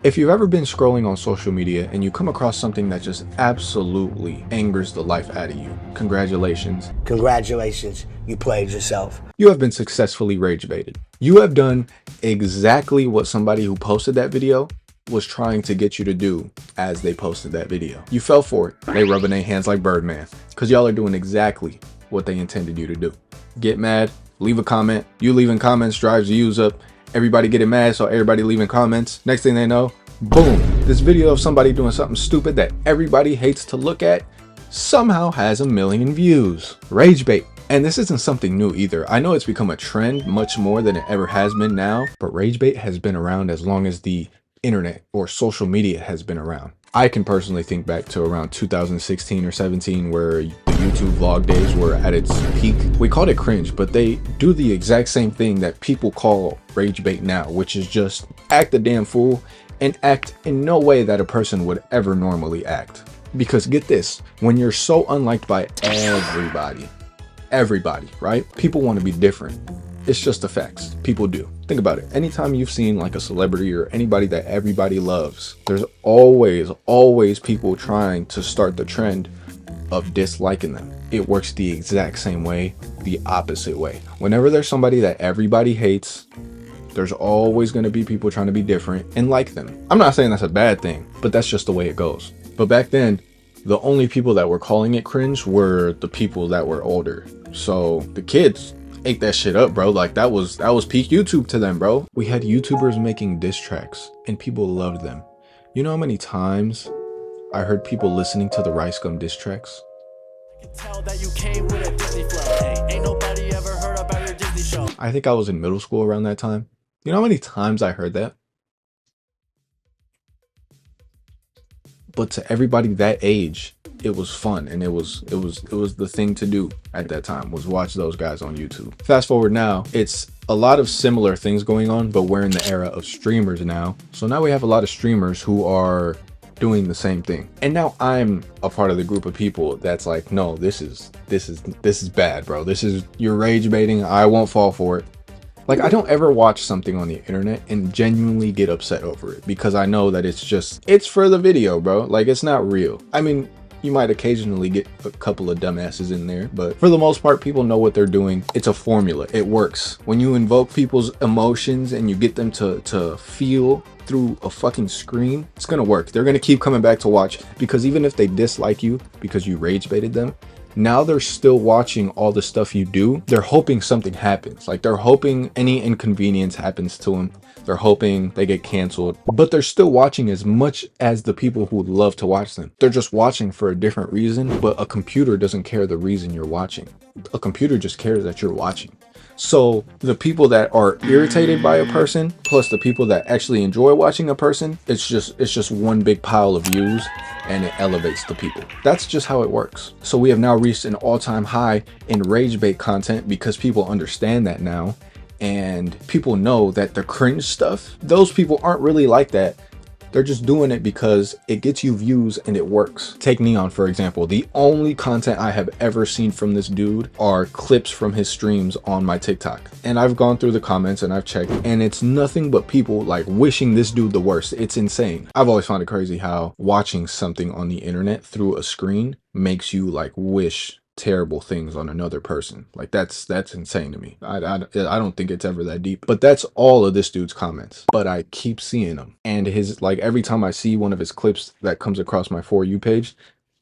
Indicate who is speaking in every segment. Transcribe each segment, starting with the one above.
Speaker 1: If you've ever been scrolling on social media and you come across something that just absolutely angers the life out of you, congratulations.
Speaker 2: Congratulations, you played yourself.
Speaker 1: You have been successfully rage baited. You have done exactly what somebody who posted that video was trying to get you to do as they posted that video. You fell for it. They rubbing their hands like Birdman because y'all are doing exactly what they intended you to do. Get mad, leave a comment. You leaving comments drives views up. Everybody getting mad, so everybody leaving comments. Next thing they know, boom, this video of somebody doing something stupid that everybody hates to look at somehow has 1 million views. Rage bait. And this isn't something new either. I know it's become a trend much more than it ever has been now, but rage bait has been around as long as the internet or social media has been around. I can personally think back to around 2016 or 17 where the YouTube vlog days were at its peak. We called it cringe, but they do the exact same thing that people call rage bait now, which is just act a damn fool and act in no way that a person would ever normally act. Because get this, when you're so unliked by everybody, right? People want to be different. It's just the facts. People do. Think about it. Anytime you've seen like a celebrity or anybody that everybody loves, there's always people trying to start the trend of disliking them. It works the exact same way, the opposite way. Whenever there's somebody that everybody hates, there's always going to be people trying to be different and like them. I'm not saying that's a bad thing, but that's just the way it goes. But back then, the only people that were calling it cringe were the people that were older. So the kids ate that shit up, bro. Like that was peak YouTube to them, bro. We had YouTubers making diss tracks and people loved them. You know how many times I heard people listening to the Rice Gum diss tracks?
Speaker 3: I can tell that you came with a Disney flow. Hey, ain't nobody ever heard about your Disney show.
Speaker 1: I think I was in middle school around that time. You know how many times I heard that? But to everybody that age, it was fun, and it was the thing to do at that time, was watch those guys on YouTube. Fast forward now, it's a lot of similar things going on, but we're in the era of streamers now. So now we have a lot of streamers who are doing the same thing. And now I'm a part of the group of people that's like, no, this is bad, bro. You're rage baiting. I won't fall for it. Like, I don't ever watch something on the internet and genuinely get upset over it because I know that it's for the video, bro. Like, it's not real. I mean, you might occasionally get a couple of dumbasses in there, but for the most part, people know what they're doing. It's a formula. It works. When you invoke people's emotions and you get them to feel through a fucking screen, it's gonna work. They're gonna keep coming back to watch because even if they dislike you because you rage baited them, now they're still watching all the stuff you do. They're hoping something happens. Like, they're hoping any inconvenience happens to them. They're hoping they get canceled, but they're still watching as much as the people who would love to watch them. They're just watching for a different reason, but a computer doesn't care the reason you're watching. A computer just cares that you're watching. So the people that are irritated by a person plus the people that actually enjoy watching a person, it's just one big pile of views and it elevates the people. That's just how it works. So we have now reached an all-time high in rage bait content because people understand that now, and people know that the cringe stuff, those people aren't really like that. They're just doing it because it gets you views and it works. Take Neon, for example. The only content I have ever seen from this dude are clips from his streams on my TikTok. And I've gone through the comments and I've checked, and it's nothing but people like wishing this dude the worst. It's insane. I've always found it crazy how watching something on the internet through a screen makes you like wish terrible things on another person. Like that's insane to me. I don't think it's ever that deep, but that's all of this dude's comments, but I keep seeing them, and his, like, every time I see one of his clips that comes across my For You page,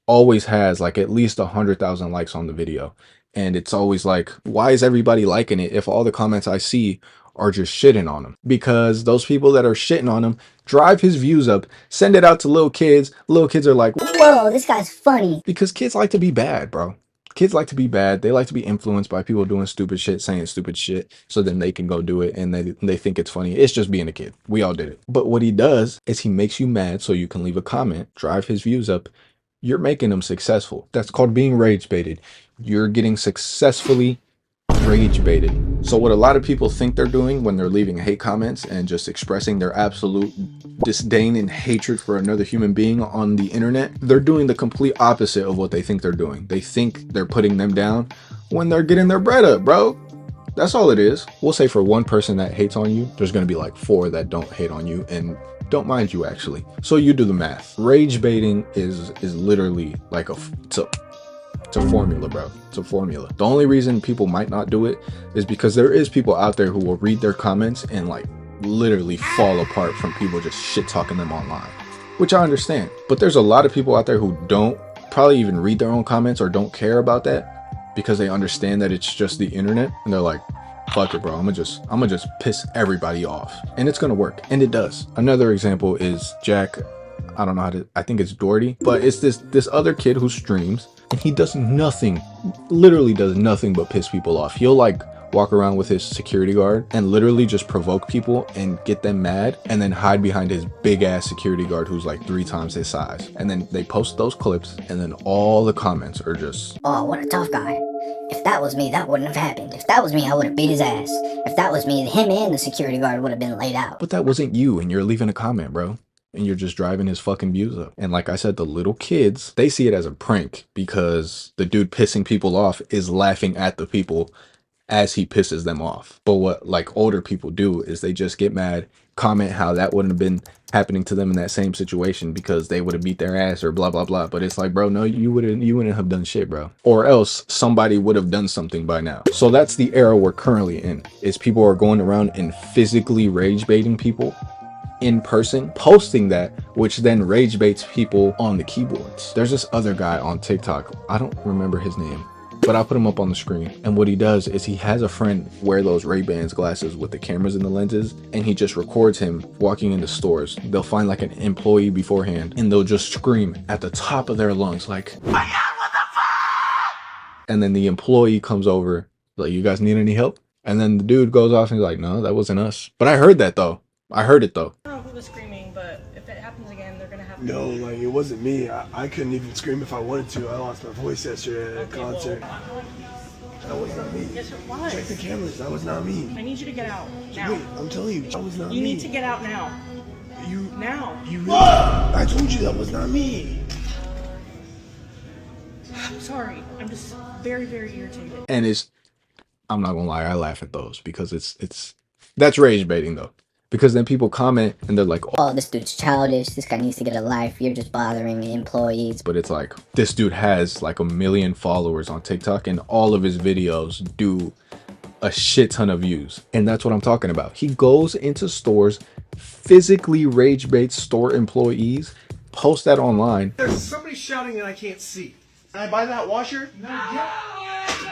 Speaker 1: always has like at least 100,000 likes on the video. And it's always like, why is everybody liking it if all the comments I see are just shitting on him? Because those people that are shitting on him drive his views up, send it out to little kids. Little kids are like,
Speaker 4: whoa, this guy's funny.
Speaker 1: because kids like to be bad, bro. Kids like to be bad. They like to be influenced by people doing stupid shit, saying stupid shit, so then they can go do it and they think it's funny. It's just being a kid. We all did it. But what he does is he makes you mad so you can leave a comment, drive his views up. You're making him successful. That's called being rage baited. You're getting successfully rage baited. So what a lot of people think they're doing when they're leaving hate comments and just expressing their absolute disdain and hatred for another human being on the internet, they're doing the complete opposite of what they think they're doing. They think they're putting them down when they're getting their bread up, bro. That's all it is. We'll say for one person that hates on you, there's going to be like 4 that don't hate on you, and don't mind you actually. So you do the math. Rage baiting is literally like it's a formula, bro. It's a formula. The only reason people might not do it is because there is people out there who will read their comments and like literally fall apart from people just shit talking them online, which I understand. But there's a lot of people out there who don't probably even read their own comments or don't care about that because they understand that it's just the internet and they're like, fuck it, bro, I'm gonna just piss everybody off, and it's gonna work, and it does. Another example is Jack, I don't know how to, I think it's Doherty, but it's this other kid who streams and he does nothing, literally does nothing but piss people off. He'll like walk around with his security guard and literally just provoke people and get them mad, and then hide behind his big ass security guard who's like 3 times his size. And then they post those clips and then all the comments are just,
Speaker 4: oh, what a tough guy. If that was me, that wouldn't have happened. If that was me, I would have beat his ass. If that was me, him and the security guard would have been laid out.
Speaker 1: but that wasn't you, and you're leaving a comment, bro. And you're just driving his fucking views up. And like I said, the little kids, they see it as a prank because the dude pissing people off is laughing at the people as he pisses them off. But what like older people do is they just get mad, comment how that wouldn't have been happening to them in that same situation because they would have beat their ass or blah blah blah. But it's like, bro, no, you wouldn't have done shit, bro. Or else somebody would have done something by now. So that's the era we're currently in, is people are going around and physically rage baiting people in person, posting that, which then rage baits people on the keyboards. There's this other guy on TikTok, I don't remember his name, but I'll put him up on the screen. And what he does is he has a friend wear those Ray-Bans glasses with the cameras and the lenses, and he just records him walking into stores. They'll find like an employee beforehand and they'll just scream at the top of their lungs like, "My God, what the fuck?" And then the employee comes over like, "You guys need any help?" And then the dude goes off and he's like, "No, that wasn't us. But I heard that though. I heard it though."
Speaker 5: I don't know who was screaming, but if it happens again, they're gonna have to.
Speaker 6: No, like it wasn't me. I couldn't even scream if I wanted to. I lost my voice yesterday at a concert. That was not me.
Speaker 5: Yes, it was.
Speaker 6: Check the cameras. That was not me.
Speaker 5: I need you to get out now.
Speaker 6: Wait, I'm telling you, that was not me.
Speaker 5: You need to get out now.
Speaker 6: You
Speaker 5: Now.
Speaker 6: You really? I told you that was not me.
Speaker 5: I'm sorry. I'm just very, very irritated.
Speaker 1: And I'm not gonna lie, I laugh at those because that's rage baiting though. Because then people comment and they're like,
Speaker 4: Oh, this dude's childish. This guy needs to get a life. You're just bothering the employees.
Speaker 1: but it's like, this dude has like 1 million followers on TikTok and all of his videos do a shit ton of views. And that's what I'm talking about. He goes into stores, physically rage baits store employees, posts that online.
Speaker 6: There's somebody shouting and I can't see. Can I buy that washer? No.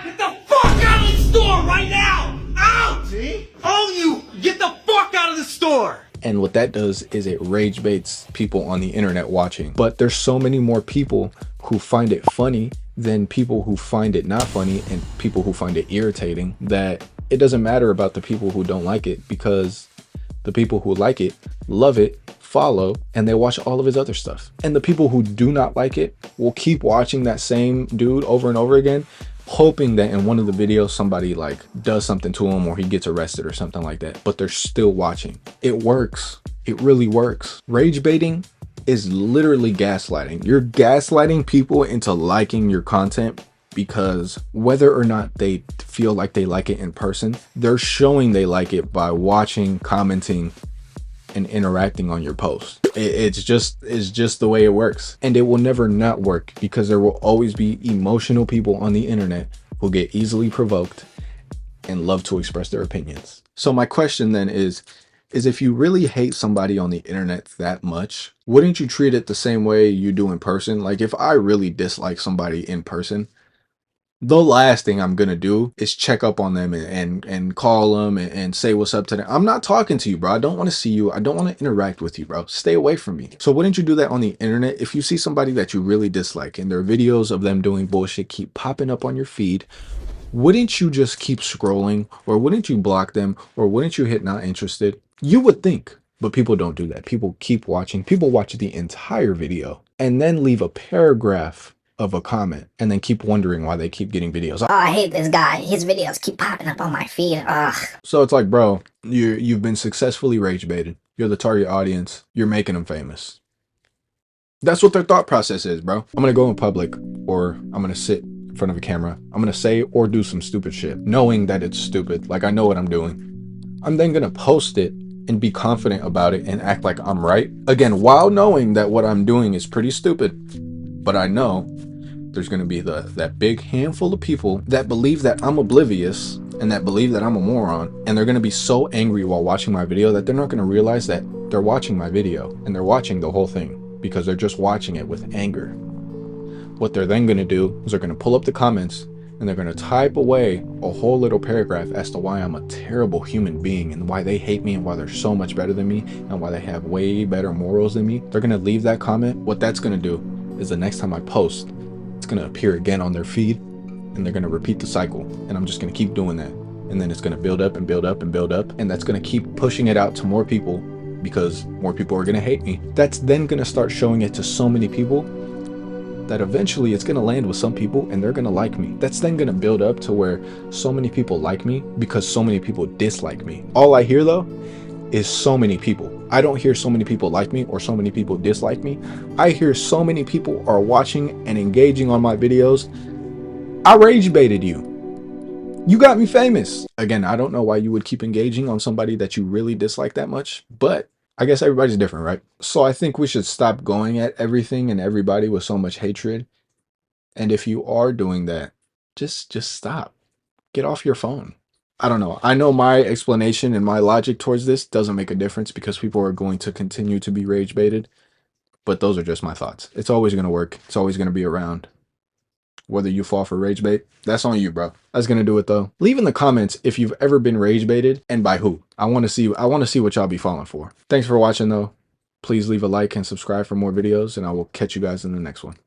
Speaker 6: Get the fuck out of the store right now! Out! See? All of you, get the fuck out of the store!
Speaker 1: And what that does is it rage baits people on the internet watching. But there's so many more people who find it funny than people who find it not funny and people who find it irritating, that it doesn't matter about the people who don't like it, because the people who like it, love it, follow, and they watch all of his other stuff. And the people who do not like it will keep watching that same dude over and over again, hoping that in one of the videos somebody like does something to him or he gets arrested or something like that, but they're still watching. It works. It really works. Rage baiting is literally gaslighting. You're gaslighting people into liking your content because whether or not they feel like they like it in person, they're showing they like it by watching, commenting, and interacting on your post. It's just the way it works. And it will never not work, because there will always be emotional people on the internet who get easily provoked and love to express their opinions. So my question then is if you really hate somebody on the internet that much, wouldn't you treat it the same way you do in person? Like if I really dislike somebody in person, the last thing I'm gonna do is check up on them and call them and say what's up to them. I'm not talking to you, bro. I don't want to see you. I don't want to interact with you, bro. Stay away from me. So wouldn't you do that on the internet? If you see somebody that you really dislike and their videos of them doing bullshit keep popping up on your feed, wouldn't you just keep scrolling, or wouldn't you block them, or wouldn't you hit not interested? You would think, but people don't do that. People keep watching. People watch the entire video and then leave a paragraph of a comment and then keep wondering why they keep getting videos.
Speaker 4: Oh, I hate this guy. His videos keep popping up on my feed. Ugh.
Speaker 1: So it's like, bro, you've been successfully rage baited. You're the target audience. You're making them famous. That's what their thought process is, bro. I'm gonna go in public, or I'm gonna sit in front of a camera. I'm gonna say or do some stupid shit, knowing that it's stupid. Like I know what I'm doing. I'm then gonna post it and be confident about it and act like I'm right. Again, while knowing that what I'm doing is pretty stupid, but I know there's going to be that big handful of people that believe that I'm oblivious and that believe that I'm a moron, and they're going to be so angry while watching my video that they're not going to realize that they're watching my video and they're watching the whole thing because they're just watching it with anger. What they're then going to do is they're going to pull up the comments and they're going to type away a whole little paragraph as to why I'm a terrible human being and why they hate me and why they're so much better than me and why they have way better morals than me. They're going to leave that comment. What that's going to do is the next time I post, it's going to appear again on their feed and they're going to repeat the cycle, and I'm just going to keep doing that, and then it's going to build up and build up and build up, and that's going to keep pushing it out to more people because more people are going to hate me. That's then going to start showing it to so many people that eventually it's going to land with some people and they're going to like me. That's then going to build up to where so many people like me because so many people dislike me. All I hear though is so many people. I don't hear so many people like me or so many people dislike me. I hear so many people are watching and engaging on my videos. I rage baited you. You got me famous. Again, I don't know why you would keep engaging on somebody that you really dislike that much, but I guess everybody's different, right? So I think we should stop going at everything and everybody with so much hatred. And if you are doing that, just stop. Get off your phone. I don't know. I know my explanation and my logic towards this doesn't make a difference because people are going to continue to be rage baited. But those are just my thoughts. It's always going to work. It's always going to be around. Whether you fall for rage bait, that's on you, bro. That's gonna do it though. Leave in the comments if you've ever been rage baited and by who. I want to see what y'all be falling for. Thanks for watching though. Please leave a like and subscribe for more videos, and I will catch you guys in the next one.